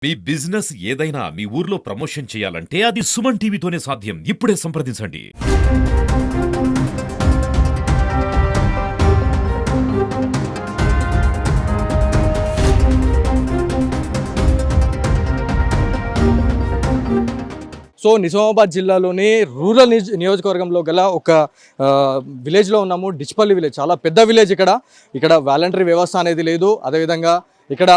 మీ business ఏదైనా మీ ఊర్లో promotion చేయాలంటే అది సుమన్ టీవీతోనే సాధ్యం. ఇప్పుడే సంప్రదించండి. సో నిజామాబాద్ జిల్లాలోని రూరల్ నియోజకవర్గంలో గల ఒక విలేజ్లో ఉన్నాము. డిచ్పల్లి విలేజ్ చాలా పెద్ద విలేజ్. ఇక్కడ వాలంటరీ వ్యవస్థ అనేది లేదు. అదేవిధంగా ఇక్కడ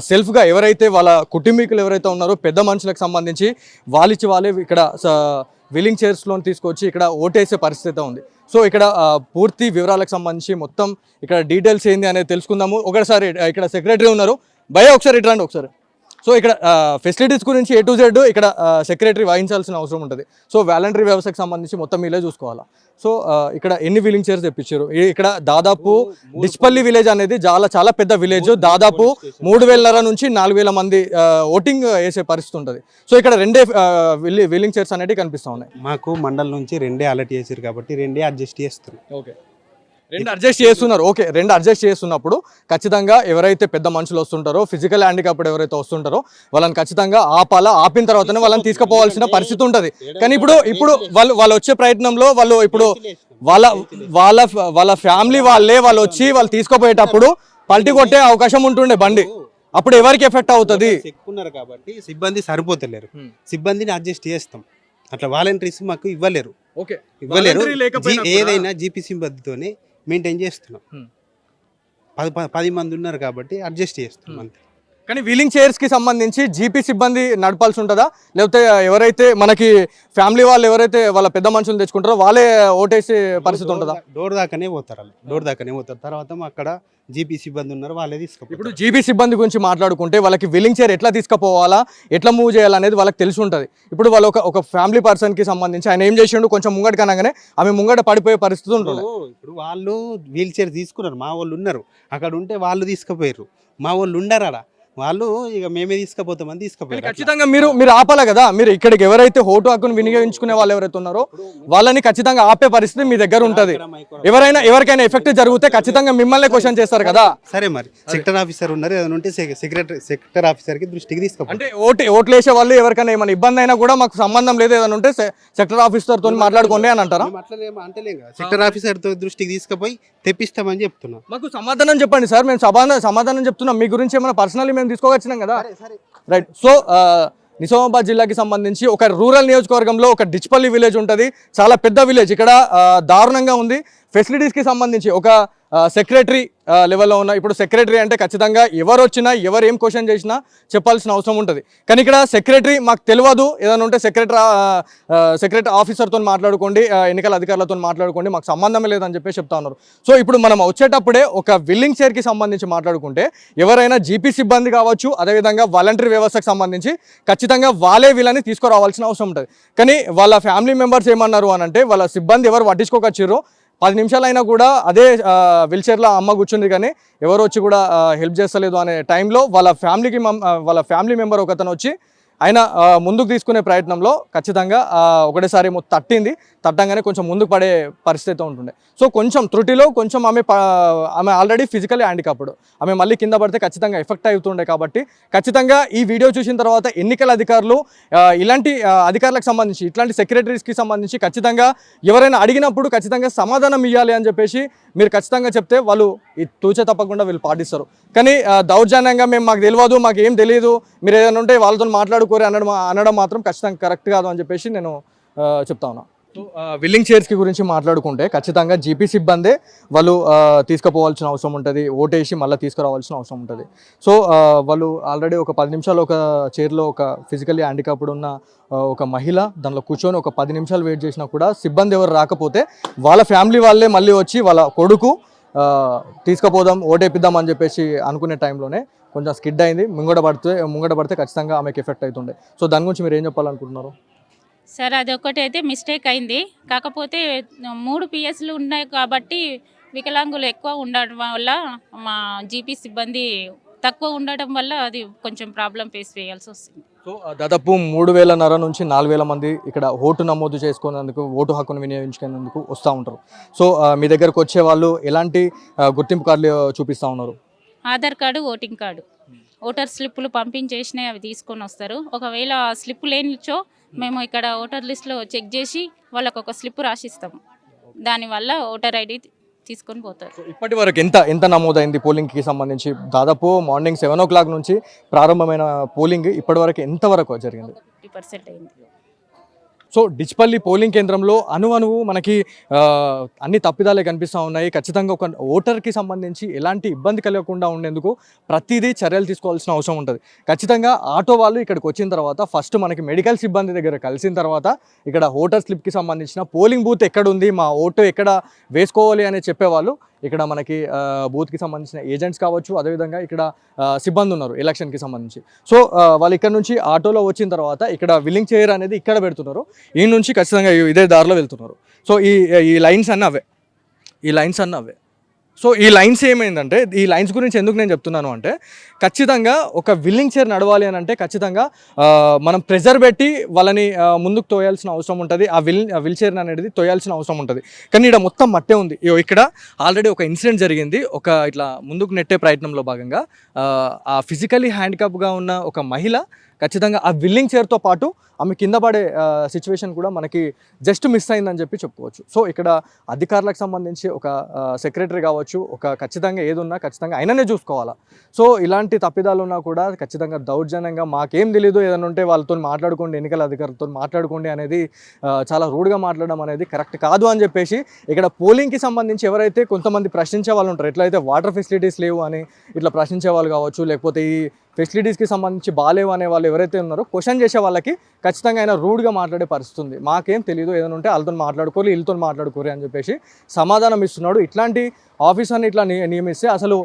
సెల్ఫ్గా ఎవరైతే వాళ్ళ కుటుంబీకులు ఎవరైతే ఉన్నారో పెద్ద మనుషులకు సంబంధించి వాళ్ళే ఇక్కడ వీలింగ్ చైర్స్లో తీసుకొచ్చి ఇక్కడ ఓటేసే పరిస్థితి ఉంది. సో ఇక్కడ పూర్తి వివరాలకు సంబంధించి మొత్తం ఇక్కడ డీటెయిల్స్ ఏంది అనేది తెలుసుకుందాము. ఒకసారి ఇక్కడ సెక్రటరీ ఉన్నారు, భయ్యా ఒకసారి ఇట్రండి ఒకసారి. సో ఇక్కడ ఫెసిలిటీస్ గురించి A to Z ఇక్కడ సెక్రటరీ వహించాల్సిన అవసరం ఉంటుంది. సో వాలంటరీ వ్యవస్థకు సంబంధించి మొత్తం మీలే చూసుకోవాలా. సో ఇక్కడ ఎన్ని వీలింగ్ చైర్స్ తెప్పించారు? ఇక్కడ దాదాపు డిచ్పల్లి విలేజ్ అనేది చాలా పెద్ద విలేజ్. దాదాపు 3,500 నుంచి 4,000 మంది ఓటింగ్ వేసే పరిస్థితి ఉంటుంది. సో ఇక్కడ రెండే వీలింగ్ చైర్స్ అనేవి కనిపిస్తూ ఉన్నాయి. మాకు మండలం నుంచి రెండే అలర్ట్ చేశారు కాబట్టి రెండే అడ్జస్ట్ చేస్తారు. ఓకే, రెండు అడ్జస్ట్ చేస్తున్నారు. ఓకే, రెండు అడ్జస్ట్ చేస్తున్నప్పుడు ఖచ్చితంగా ఎవరైతే పెద్ద మనుషులు వస్తుంటారో, ఫిజికల్ హ్యాండిక్యాప్డ్ ఎవరైతే వస్తుంటారో వాళ్ళని ఖచ్చితంగా ఆపిన తర్వాతనే వాళ్ళని తీసుకుపోవాల్సిన పరిస్థితి ఉంటుంది. కానీ ఇప్పుడు వాళ్ళు వచ్చే ప్రయత్నంలో ఇప్పుడు వాళ్ళ ఫ్యామిలీ వాళ్ళు వచ్చి వాళ్ళు తీసుకుపోయేటప్పుడు పల్టీ కొట్టే అవకాశం ఉంటుండే బండి. అప్పుడు ఎవరికి ఎఫెక్ట్ అవుతుంది? ఎక్కున్నారు కాబట్టి సిబ్బంది సరిపోతలేరు. సిబ్బందిని అడ్జస్ట్ చేస్తాం. అట్లా వాలంటీర్స్ మాకు ఇవ్వలేరు. ఓకే, ఏదైనా జీపీ సిబ్బందితోనే మెయింటైన్ చేస్తున్నాం. 10 మంది ఉన్నారు కాబట్టి అడ్జస్ట్ చేస్తున్నాం అంతే. కానీ వీలింగ్ చైర్స్కి సంబంధించి జీపీ సిబ్బంది నడపాల్సి ఉంటుందా, లేకపోతే ఎవరైతే మనకి ఫ్యామిలీ వాళ్ళు ఎవరైతే వాళ్ళ పెద్ద మనుషులు తెచ్చుకుంటారో వాళ్ళే ఓటేసే పరిస్థితి ఉంటుందా? డోర్ దాకానే పోతారు. తర్వాత అక్కడ జీపీ సిబ్బంది ఉన్నారు, వాళ్ళే తీసుకుపోతారు. ఇప్పుడు జీపీ సిబ్బంది గురించి మాట్లాడుకుంటే వాళ్ళకి వీలింగ్ చైర్ ఎట్లా తీసుకుపోవాలా, ఎట్లా మూవ్ చేయాలనేది వాళ్ళకి తెలిసి ఉంటుంది. ఇప్పుడు వాళ్ళు ఒక ఫ్యామిలీ పర్సన్కి సంబంధించి ఆయన ఏం చేసిండు, కొంచెం ముంగట కనగానే ఆమె ముంగట పడిపోయే పరిస్థితి ఉంటుంది. ఇప్పుడు వాళ్ళు వీల్ చైర్ తీసుకున్నారు, మా వాళ్ళు ఉన్నారు అక్కడ ఉంటే వాళ్ళు తీసుకుపోయారు. మా వాళ్ళు ఉండరు అలా, వాళ్ళు ఇక మేమే తీసుకుపోతామని తీసుకుపోయారు. ఖచ్చితంగా మీరు ఆపాలి కదా. మీరు ఇక్కడికి ఎవరైతే ఓటు హక్కును వినియోగించుకునే వాళ్ళు ఎవరైతే ఉన్నారో వాళ్ళని ఖచ్చితంగా ఆపే పరిస్థితి మీ దగ్గర ఉంటుంది. ఎవరికైనా ఎఫెక్ట్ జరిగితే ఖచ్చితంగా మిమ్మల్ని క్వశ్చన్ చేస్తారు కదా. సరే, మరి సెక్టర్ ఆఫీసర్ ఉన్నారు, ఏదైనా ఉంటే సెక్టర్ ఆఫీసర్ కి దృష్టికి తీసుకో. అంటే ఓట్లు వేసే వాళ్ళు ఎవరికైనా ఏమైనా ఇబ్బంది అయినా కూడా మాకు సంబంధం లేదు, ఏదైనా ఉంటే సెక్టర్ ఆఫీసర్ తో మాట్లాడుకోండి అని అంటారా? సెక్టర్ ఆఫీసర్ తో దృష్టికి తీసుకుపోయి తెప్పిస్తామని చెప్తున్నాం. మాకు సమాధానం చెప్పండి సార్, మేము సమాధానం చెప్తున్నాం. మీ గురించి ఏమైనా పర్సనల్లీ మేము తీసుకోవచ్చినాం కదా. రైట్. సో నిజామాబాద్ జిల్లాకి సంబంధించి ఒక రూరల్ నియోజకవర్గంలో ఒక డిచ్పల్లి విలేజ్ ఉంటుంది. చాలా పెద్ద విలేజ్. ఇక్కడ దారుణంగా ఉంది. ఫెసిలిటీస్కి సంబంధించి ఒక సెక్రటరీ లెవెల్లో ఉన్న, ఇప్పుడు సెక్రటరీ అంటే ఖచ్చితంగా ఎవరు వచ్చినా ఎవరు ఏం క్వశ్చన్ చేసినా చెప్పాల్సిన అవసరం ఉంటుంది. కానీ ఇక్కడ సెక్రటరీ మాకు తెలియదు, ఏదైనా ఉంటే సెక్రటరీ ఆఫీసర్తో మాట్లాడుకోండి, ఎన్నికల అధికారులతో మాట్లాడుకోండి, మాకు సంబంధమే లేదని చెప్పి చెప్తా ఉన్నారు. సో ఇప్పుడు మనం వచ్చేటప్పుడే ఒక విల్లింగ్ చైర్కి సంబంధించి మాట్లాడుకుంటే ఎవరైనా జీపీ సిబ్బంది కావచ్చు, అదేవిధంగా వాలంటరీ వ్యవస్థకు సంబంధించి ఖచ్చితంగా వీళ్ళని తీసుకురావాల్సిన అవసరం ఉంటుంది. కానీ వాళ్ళ ఫ్యామిలీ మెంబర్స్ ఏమన్నారు అని అంటే, వాళ్ళ సిబ్బంది ఎవరు పట్టించుకోకొచ్చారో 10 నిమిషాలైనా కూడా అదే వీల్చైర్లో అమ్మ కూర్చుంది కానీ ఎవరు వచ్చి కూడా హెల్ప్ చేస్తలేదు అనే టైంలో వాళ్ళ ఫ్యామిలీ మెంబర్ ఒకతను వచ్చి ఆయన ముందుకు తీసుకునే ప్రయత్నంలో ఖచ్చితంగా ఒకటేసారి తట్టంగానే కొంచెం ముందుకు పడే పరిస్థితి ఉంటుండే. సో కొంచెం త్రుటిలో కొంచెం ఆమె ఆల్రెడీ ఫిజికల్లీ హ్యాండిక్యాప్డ్, ఆమె మళ్ళీ కింద పడితే ఖచ్చితంగా ఎఫెక్ట్ అవుతుండే. కాబట్టి ఖచ్చితంగా ఈ వీడియో చూసిన తర్వాత ఎన్నికల అధికారులు ఇలాంటి అధికారులకు సంబంధించి, ఇట్లాంటి సెక్రటరీస్కి సంబంధించి ఖచ్చితంగా ఎవరైనా అడిగినప్పుడు ఖచ్చితంగా సమాధానం ఇవ్వాలి అని చెప్పేసి మీరు ఖచ్చితంగా చెప్తే వాళ్ళు తూచే తప్పకుండా వీళ్ళు పాటిస్తారు. కానీ దౌర్జన్యంగా మాకు తెలియదు, మాకు ఏం తెలియదు, మీరు ఏదైనా ఉంటే వాళ్ళతో మాట్లాడుకోరు అనడం మాత్రం ఖచ్చితంగా కరెక్ట్ కాదు అని చెప్పేసి నేను చెప్తా ఉన్నా. విల్లింగ్ చైర్స్కి గురించి మాట్లాడుకుంటే ఖచ్చితంగా జీపీ సిబ్బందే వాళ్ళు తీసుకుపోవాల్సిన అవసరం ఉంటుంది, ఓటేసి మళ్ళీ తీసుకురావాల్సిన అవసరం ఉంటుంది. సో వాళ్ళు ఆల్రెడీ ఒక 10 నిమిషాలు ఒక చైర్లో ఒక ఫిజికల్లీ హ్యాండిక్యాప్డ్ ఉన్న ఒక మహిళ దానిలో కూర్చొని ఒక 10 నిమిషాలు వెయిట్ చేసినా కూడా సిబ్బంది ఎవరు రాకపోతే వాళ్ళ ఫ్యామిలీ వాళ్ళే మళ్ళీ వచ్చి వాళ్ళ కొడుకు తీసుకుపోదాం, ఓటేపిద్దాం అని చెప్పేసి అనుకునే టైంలోనే కొంచెం స్కిడ్ అయింది. ముంగడ పడితే ఖచ్చితంగా ఆమెకి ఎఫెక్ట్ అవుతుండే. సో దాని గురించి మీరు ఏం చెప్పాలనుకుంటున్నారు? సార్, అదొకటి అయితే మిస్టేక్ అయింది. కాకపోతే 3 పిఎస్లు ఉన్నాయి కాబట్టి వికలాంగులు ఎక్కువ ఉండడం వల్ల మా జీపీ సిబ్బంది తక్కువ ఉండడం వల్ల అది కొంచెం ప్రాబ్లం ఫేస్ చేయాల్సి వస్తుంది. సో దాదాపు 3,500 నుంచి 4,000 మంది ఇక్కడ ఓటు నమోదు చేసుకునేందుకు, ఓటు హక్కును వినియోగించుకునేందుకు వస్తూ ఉంటారు. సో మీ దగ్గరకు వచ్చే వాళ్ళు ఎలాంటి గుర్తింపు కార్డులు చూపిస్తూ ఉన్నారు? Aadhaar card, voting card. Voter స్లిప్పులు పంపించేసినాయి అవి తీసుకొని వస్తారు. ఒకవేళ స్లిప్ లేనిచో మేము ఇక్కడ ఓటర్ లిస్ట్లో చెక్ చేసి వాళ్ళకు ఒక స్లిప్ రాసిస్తాము. దానివల్ల ఓటర్ ఐడి తీసుకొని పోతారు. సో ఇప్పటి వరకు ఎంత నమోదైంది పోలింగ్కి సంబంధించి? దాదాపు మార్నింగ్ 7 o'clock నుంచి ప్రారంభమైన పోలింగ్ ఇప్పటి వరకు ఎంతవరకు జరిగింది? 50% అయింది. సో డిచ్పల్లి పోలింగ్ కేంద్రంలో అణువణువు మనకి అన్ని తప్పిదాలే కనిపిస్తూ ఉన్నాయి. ఖచ్చితంగా ఒక ఓటర్కి సంబంధించి ఎలాంటి ఇబ్బంది కలగకుండా ఉండేందుకు ప్రతిదీ చర్యలు తీసుకోవాల్సిన అవసరం ఉంటుంది. ఖచ్చితంగా ఆటో వాళ్ళు ఇక్కడికి వచ్చిన తర్వాత ఫస్ట్ మనకి మెడికల్ సిబ్బంది దగ్గర కలిసిన తర్వాత ఇక్కడ ఓటర్ స్లిప్కి సంబంధించిన పోలింగ్ బూత్ ఎక్కడ ఉంది, మా ఓటు ఎక్కడ వేసుకోవాలి అని చెప్పేవాళ్ళు ఇక్కడ మనకి బూత్కి సంబంధించిన ఏజెంట్స్ కావచ్చు, అదేవిధంగా ఇక్కడ సిబ్బంది ఉన్నారు ఎలక్షన్కి సంబంధించి. సో వాళ్ళు ఇక్కడ నుంచి ఆటోలో వచ్చిన తర్వాత ఇక్కడ విల్లింగ్ చైర్ అనేది ఇక్కడ పెడుతున్నారు. ఈ నుంచి ఖచ్చితంగా ఇదే దారిలో వెళ్తున్నారు. సో ఈ లైన్స్ అన్నీ అవే. సో ఈ లైన్స్ ఏమైందంటే, ఈ లైన్స్ గురించి ఎందుకు నేను చెప్తున్నాను అంటే, ఖచ్చితంగా ఒక విల్లింగ్ చైర్ నడవాలి అని అంటే ఖచ్చితంగా మనం ప్రెజర్ పెట్టి వాళ్ళని ముందుకు తోయాల్సిన అవసరం ఉంటుంది. ఆ విల్ చైర్ అనేది తోయాల్సిన అవసరం ఉంటుంది. కానీ ఇక్కడ మొత్తం మట్టే ఉంది. ఇక్కడ ఆల్రెడీ ఒక ఇన్సిడెంట్ జరిగింది. ఒక ఇట్లా ముందుకు నెట్టే ప్రయత్నంలో భాగంగా ఆ ఫిజికలీ హ్యాండిక్యాప్గా ఉన్న ఒక మహిళ ఖచ్చితంగా ఆ విల్లింగ్ చైర్తో పాటు ఆమె కింద పడే సిచ్యువేషన్ కూడా మనకి జస్ట్ మిస్ అయిందని చెప్పి చెప్పుకోవచ్చు. సో ఇక్కడ అధికారులకు సంబంధించి ఒక సెక్రటరీ కావచ్చు, ఒక ఖచ్చితంగా ఏదున్నా ఖచ్చితంగా ఆయననే చూసుకోవాలా. సో ఇలాంటి తప్పిదాలు ఉన్నా కూడా ఖచ్చితంగా దౌర్జన్యంగా మాకేం తెలీదు, ఏదైనా ఉంటే వాళ్ళతో మాట్లాడుకోండి, ఎన్నికల అధికారులతో మాట్లాడుకోండి అనేది చాలా రూడ్గా మాట్లాడడం అనేది కరెక్ట్ కాదు అని చెప్పేసి ఇక్కడ పోలింగ్కి సంబంధించి ఎవరైతే కొంతమంది ప్రశ్నించే వాళ్ళు ఉంటారు, ఎట్లయితే వాటర్ ఫెసిలిటీస్ లేవు అని ఇట్లా ప్రశ్నించే వాళ్ళు కావచ్చు, లేకపోతే ఈ ఫెసిలిటీస్కి సంబంధించి బాగాలేవు అనే వాళ్ళు ఎవరైతే ఉన్నారో క్వశ్చన్ చేసే వాళ్ళకి ఖచ్చితంగా ఆయన రూడ్గా మాట్లాడే పరిస్థితి ఉంది. మాకేం తెలియదు, ఏదైనా ఉంటే వాళ్ళతో మాట్లాడుకోరు, వీళ్ళతో మాట్లాడుకోరు అని చెప్పేసి సమాధానం ఇస్తున్నాడు. ఇట్లాంటి ఆఫీసర్ని ఇట్లా నియమిస్తే అసలు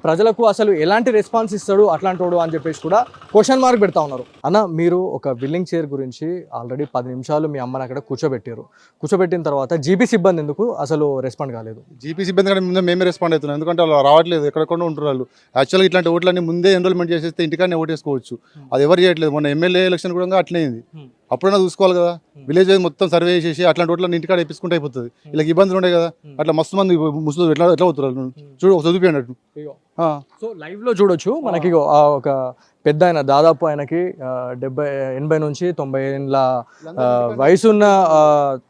ప్రజలకు అసలు ఎలాంటి రెస్పాన్స్ ఇస్తాడు అట్లాంటి వాడు అని చెప్పేసి కూడా క్వశ్చన్ మార్క్ పెడతా ఉన్నారు. అన్న, మీరు ఒక విల్లింగ్ చైర్ గురించి ఆల్రెడీ 10 నిమిషాలు మీ అమ్మని అక్కడ కూర్చోబెట్టిన తర్వాత జీపీ సిబ్బంది ఎందుకు అసలు రెస్పాండ్ కాలేదు? జీపీ సిబ్బంది కంటే ముందే మేమే రెస్పాండ్ అవుతున్నాం. ఎందుకంటే వాళ్ళు రావట్లేదు, ఎక్కడెక్కడ ఉంటున్నారు వాళ్ళు. యాక్చువల్గా ఇట్లాంటి ఓట్లన్నీ ముందే ఎన్రోల్మెంట్ చేసేస్తే ఇంటికానే ఓటేసుకోవచ్చు. అది ఎవరు చేయట్లేదు. మొన్న ఎమ్మెల్యే ఎలక్షన్ కూడా అట్లే అయింది. అప్పుడైనా చూసుకోవాలి కదా, విలేజ్ మొత్తం సర్వే చేసి అట్లాంటి ఓట్లన్నీ ఇంటికాడ వేపించుకుంటే అయిపోతుంది. ఇలా ఇబ్బందులు ఉంటాయి కదా, అట్లా మస్తు మంది ముసలు ఎట్లా పోతున్నారు చూడు, చదువుపి అన్నట్టు. సో లైవ్లో చూడొచ్చు మనకి ఒక పెద్ద ఆయన, దాదాపు ఆయనకి 80 నుంచి 90 ఏళ్ళ వయసున్న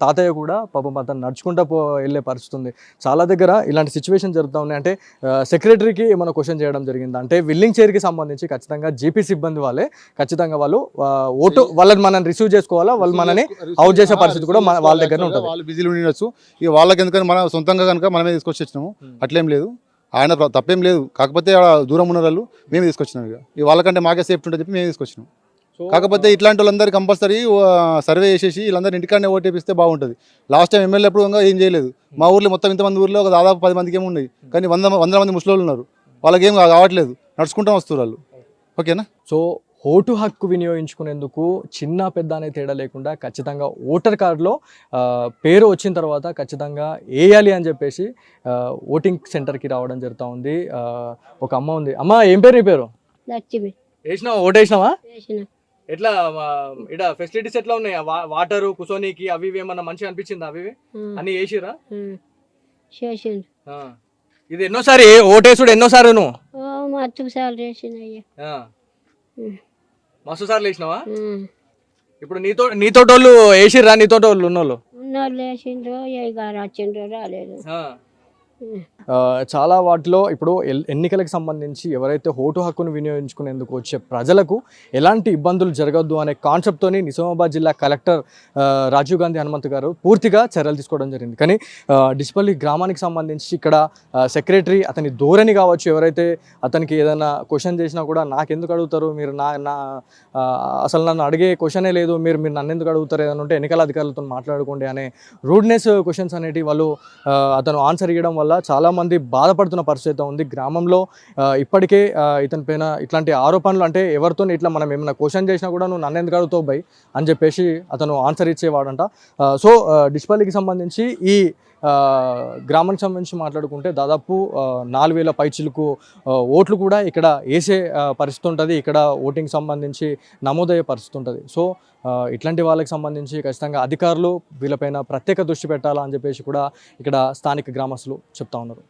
తాతయ్య కూడా పాపం అతను నడుచుకుంటూ వెళ్ళే పరిస్థితి ఉంది. చాలా దగ్గర ఇలాంటి సిచ్యువేషన్ జరుగుతూ ఉన్నాయి. అంటే సెక్రటరీకి ఏమైనా క్వశ్చన్ చేయడం జరిగింది అంటే విల్లింగ్ చైర్కి సంబంధించి ఖచ్చితంగా జీపీ సిబ్బంది వాళ్ళే ఖచ్చితంగా వాళ్ళు ఓటు వాళ్ళని మనం రిసీవ్ చేసుకోవాలా, వాళ్ళు మనని అవుట్ చేసే పరిస్థితి కూడా వాళ్ళ దగ్గర ఉంటుంది. వాళ్ళు బిజీలు ఉండొచ్చు, ఇక వాళ్ళకి ఎందుకని మన సొంతంగా కనుక మనమే తీసుకొచ్చి వచ్చినాము, అట్లేం లేదు. ఆయన తప్పేం లేదు, కాకపోతే దూరం ఉన్న వాళ్ళు మేము తీసుకొచ్చినాం. ఇక వాళ్ళకంటే మాకే సేఫ్టీ ఉంటుంది చెప్పి మేము తీసుకొచ్చినాం. కాకపోతే ఇట్లాంటి వాళ్ళందరూ కంపల్సరీ సర్వే చేసేసి వీళ్ళందరూ ఇంటికాడనే ఓటేపిస్తే బాగుంటుంది. లాస్ట్ టైం ఎమ్మెల్యే ఎప్పుడు ఏం చేయలేదు. మా ఊర్లో మొత్తం ఇంతమంది ఊర్లో ఒక దాదాపు 10 మందికి ఏమి ఉన్నాయి, కానీ 100 మంది ముసలోళ్ళు ఉన్నారు. వాళ్ళకి ఏం కావట్లేదు, నడుచుకుంటూ వస్తారు వాళ్ళు. ఓకేనా? సో ఓటు హక్కు వినియోగించుకునేందుకు చిన్న పెద్ద అనే తేడా లేకుండా ఖచ్చితంగా ఓటర్ కార్డులో పేరు వచ్చిన తర్వాత ఖచ్చితంగా వేయాలి అని చెప్పేసి ఓటింగ్ సెంటర్కి రావడం జరుగుతూ ఉంది. ఒక అమ్మ ఉంది. అమ్మ, ఏం పేరు? నీ పేరు? లక్ష్మి. వేసినావా? ఓటు వేసినావా? వేసిన. ఎట్లా ఇక్కడ ఫెసిలిటీస్ ఎట్లా ఉన్నాయి? వాటరు కుసోనీకి అవి ఇవి ఏమన్నా మంచిగా అనిపించిందా? అవి అన్ని వేసిరా? చేసిండు. ఇది ఎన్నోసారి ఓటేసుడు? ఎన్నోసారి నువ్వు? మస్తు సార్లు చేసిన. మస్తు సార్లు వేసినావా? ఇప్పుడు నీతోటోళ్ళు వేసిర్రా? నీతోటోళ్ళు ఉన్నోళ్ళు వేసిండ్రు, వచ్చిండ్రు, రాలేదు. చాలా వాటిలో ఇప్పుడు ఎన్నికలకు సంబంధించి ఎవరైతే ఓటు హక్కును వినియోగించుకునేందుకు వచ్చే ప్రజలకు ఎలాంటి ఇబ్బందులు జరగద్దు అనే కాన్సెప్ట్తోని నిజామాబాద్ జిల్లా కలెక్టర్ రాజీవ్ గాంధీ హనుమంత్ గారు పూర్తిగా చర్యలు తీసుకోవడం జరిగింది. కానీ డిచ్పల్లి గ్రామానికి సంబంధించి ఇక్కడ సెక్రటరీ అతని ధోరణి కావచ్చు, ఎవరైతే అతనికి ఏదైనా క్వశ్చన్ చేసినా కూడా నాకెందుకు అడుగుతారు మీరు, అసలు నన్ను అడిగే క్వశ్చనే లేదు, మీరు నన్ను ఎందుకు అడుగుతారు, ఏదైనా ఉంటే ఎన్నికల అధికారులతో మాట్లాడుకోండి అనే రూడ్నెస్ క్వశ్చన్స్ అనేవి వాళ్ళు అతను ఆన్సర్ ఇవ్వడం వల్ల చాలామంది బాధపడుతున్న పరిస్థితి ఉంది గ్రామంలో. ఇప్పటికే ఇతని పైన ఇట్లాంటి ఆరోపణలు, అంటే ఎవరితో ఇట్లా మనం ఏమైనా క్వశ్చన్ చేసినా కూడా నువ్వు నన్ను ఎందుకు అడుగుతావు బై అని చెప్పేసి అతను ఆన్సర్ ఇచ్చేవాడంట. సో డిచ్పల్లికి సంబంధించి ఈ గ్రామానికి సంబంధించి మాట్లాడుకుంటే దాదాపు 4,000 పైచిలకు ఓట్లు కూడా ఇక్కడ వేసే పరిస్థితి ఉంటుంది. ఇక్కడ ఓటింగ్ సంబంధించి నమోదయ్యే పరిస్థితి ఉంటుంది. సో ఇట్లాంటి వాళ్ళకి సంబంధించి ఖచ్చితంగా అధికారులు వీళ్ళపైన ప్రత్యేక దృష్టి పెట్టాలా అని చెప్పేసి కూడా ఇక్కడ స్థానిక గ్రామస్తులు చెప్తా ఉన్నారు.